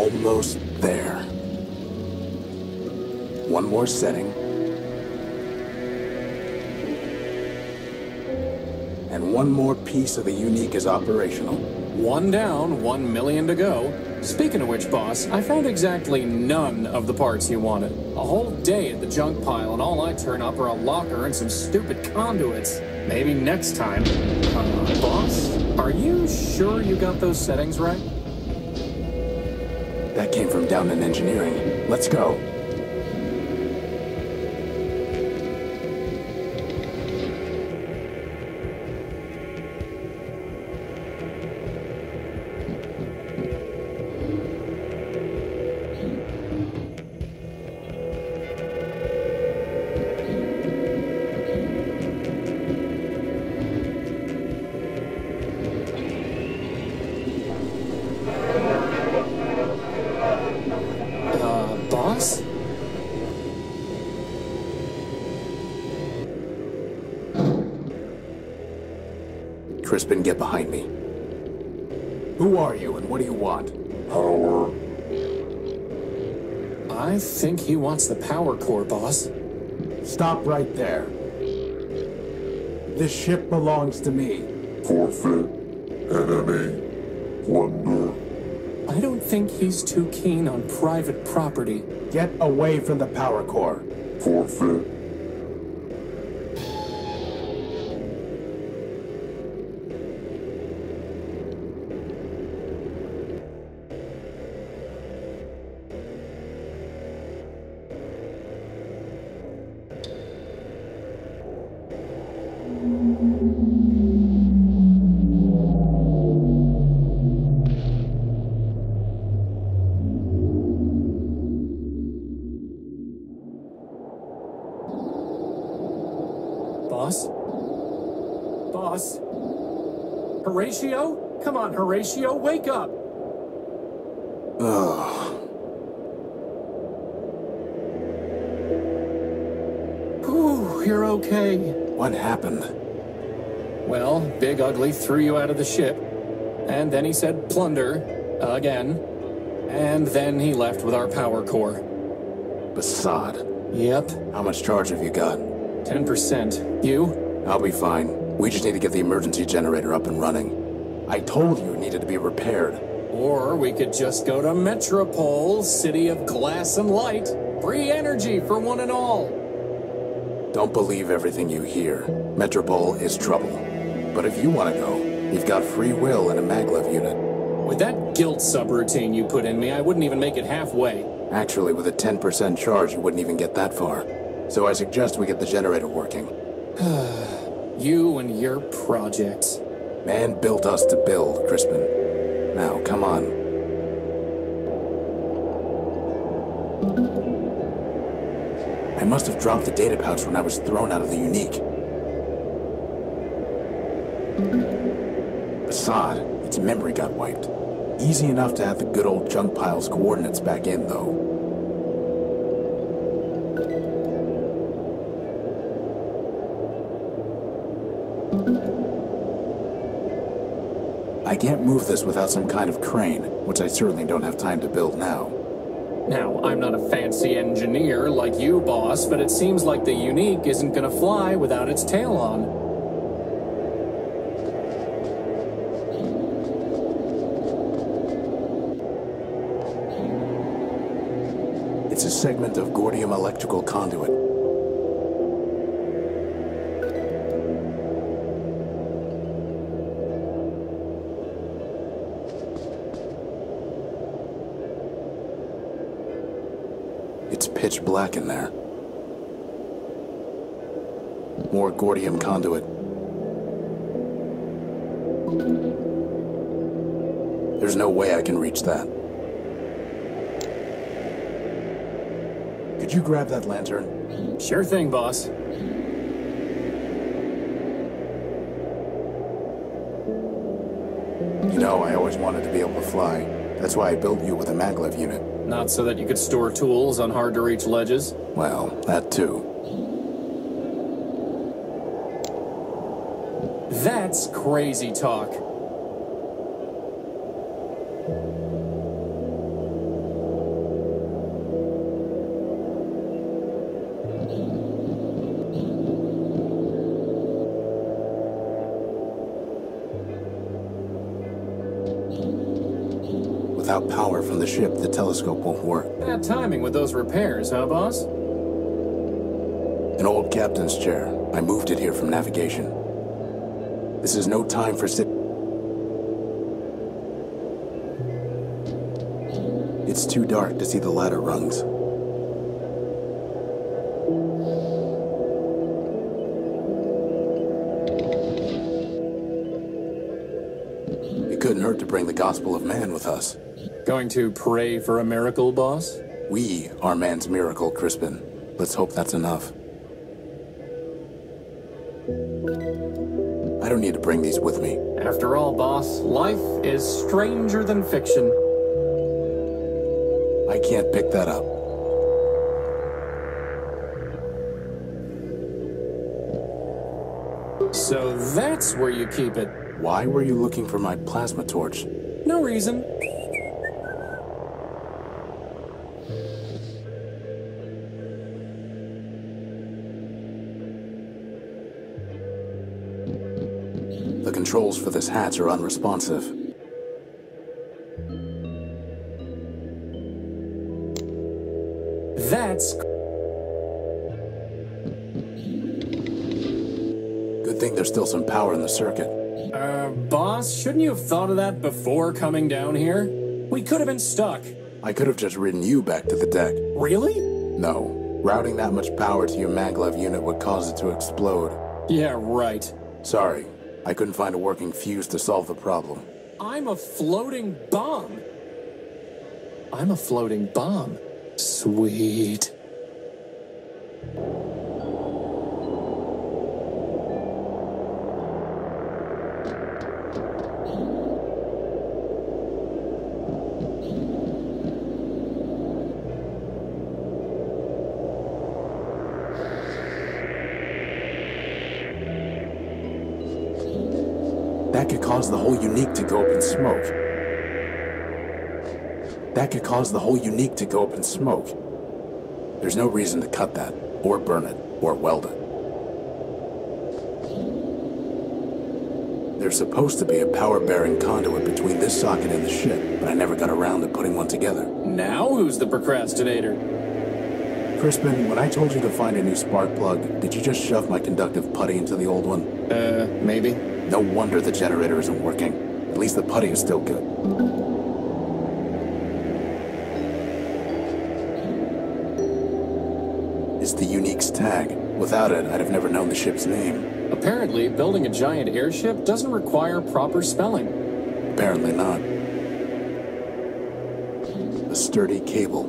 Almost there. One more setting. And one more piece of the unique is operational. One down, 1 million to go. Speaking of which, boss, I found exactly none of the parts you wanted. A whole day at the junk pile, and all I turn up are a locker and some stupid conduits. Maybe next time. Boss, are you sure you got those settings right? That came from down in engineering. Let's go. Boss? Crispin, get behind me. Who are you and what do you want? Power. I think he wants the power core, boss. Stop right there. This ship belongs to me. Forfeit. Enemy. Plunder. I don't think he's too keen on private property. Get away from the power core. Forfeit. Boss? Boss? Horatio? Come on, Horatio, wake up! Ugh. Whew, you're okay. What happened? Well, Big Ugly threw you out of the ship. And then he said plunder. Again. And then he left with our power core. Basad. Yep. How much charge have you got? 10%. You? I'll be fine. We just need to get the emergency generator up and running. I told you it needed to be repaired. Or we could just go to Metropol, city of glass and light. Free energy for one and all. Don't believe everything you hear. Metropol is trouble. But if you want to go, you've got free will and a maglev unit. With that guilt subroutine you put in me, I wouldn't even make it halfway. Actually, with a 10% charge, you wouldn't even get that far. So I suggest we get the generator working. You and your projects. Man built us to build, Crispin. Now, come on. I must have dropped the data pouch when I was thrown out of the unique. Basad, its memory got wiped. Easy enough to add the good old junk pile's coordinates back in, though. I can't move this without some kind of crane, which I certainly don't have time to build now. Now, I'm not a fancy engineer like you, boss, but it seems like the unique isn't gonna fly without its tail on. It's a segment of Gordium electrical conduit. It's pitch black in there. More Gordium conduit. There's no way I can reach that. Could you grab that lantern? Sure thing, boss. You know, I always wanted to be able to fly. That's why I built you with a maglev unit. Not so that you could store tools on hard-to-reach ledges? Well, that too. That's crazy talk. Without power from the ship, the telescope won't work. Bad timing with those repairs, huh, boss? An old captain's chair. I moved it here from navigation. This is no time for It's too dark to see the ladder rungs. It couldn't hurt to bring the gospel of man with us. Going to pray for a miracle, boss? We are man's miracle, Crispin. Let's hope that's enough. I don't need to bring these with me. After all, boss, life is stranger than fiction. I can't pick that up. So that's where you keep it. Why were you looking for my plasma torch? No reason. The controls for this hatch are unresponsive. That's... Good thing there's still some power in the circuit. Boss, shouldn't you have thought of that before coming down here? We could have been stuck. I could have just ridden you back to the deck. Really? No. Routing that much power to your maglev unit would cause it to explode. Yeah, right. Sorry. I couldn't find a working fuse to solve the problem. I'm a floating bomb. I'm a floating bomb. Sweet. That could cause the whole unique to go up in smoke. That could cause the whole unique to go up in smoke. There's no reason to cut that, or burn it, or weld it. There's supposed to be a power-bearing conduit between this socket and the ship, but I never got around to putting one together. Now who's the procrastinator? Crispin, when I told you to find a new spark plug, did you just shove my conductive putty into the old one? Maybe. No wonder the generator isn't working. At least the putty is still good. It's the Unique's tag. Without it, I'd have never known the ship's name. Apparently, building a giant airship doesn't require proper spelling. Apparently not. A sturdy cable.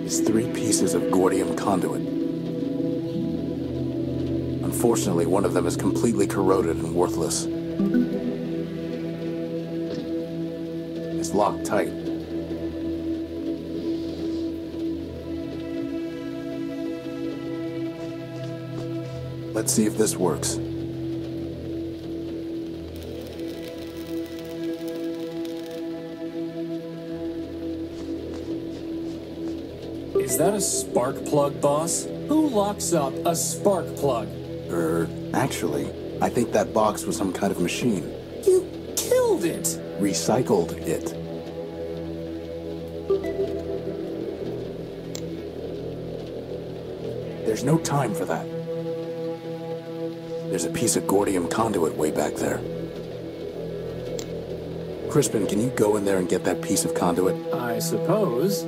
It's 3 pieces of Gordium conduit. Unfortunately, one of them is completely corroded and worthless. It's locked tight. Let's see if this works. Is that a spark plug, boss? Who locks up a spark plug? Actually, I think that box was some kind of machine. You killed it! Recycled it. There's no time for that. There's a piece of Gordium conduit way back there. Crispin, can you go in there and get that piece of conduit? I suppose.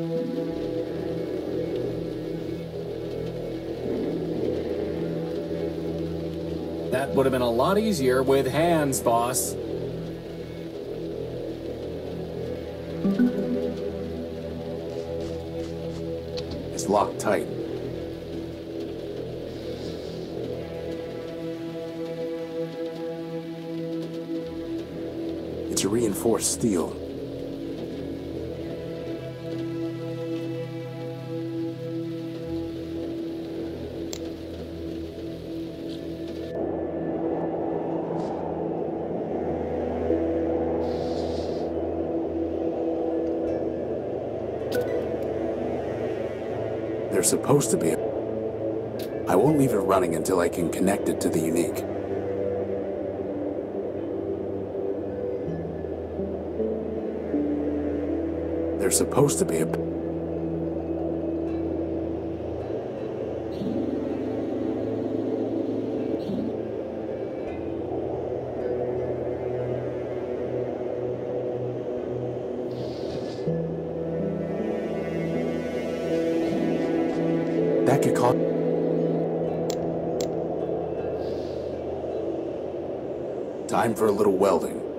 That would have been a lot easier with hands, boss. It's locked tight. It's reinforced steel. There's supposed to be a... I won't leave it running until I can connect it to the unique. There's supposed to be a... That could cause... Time for a little welding.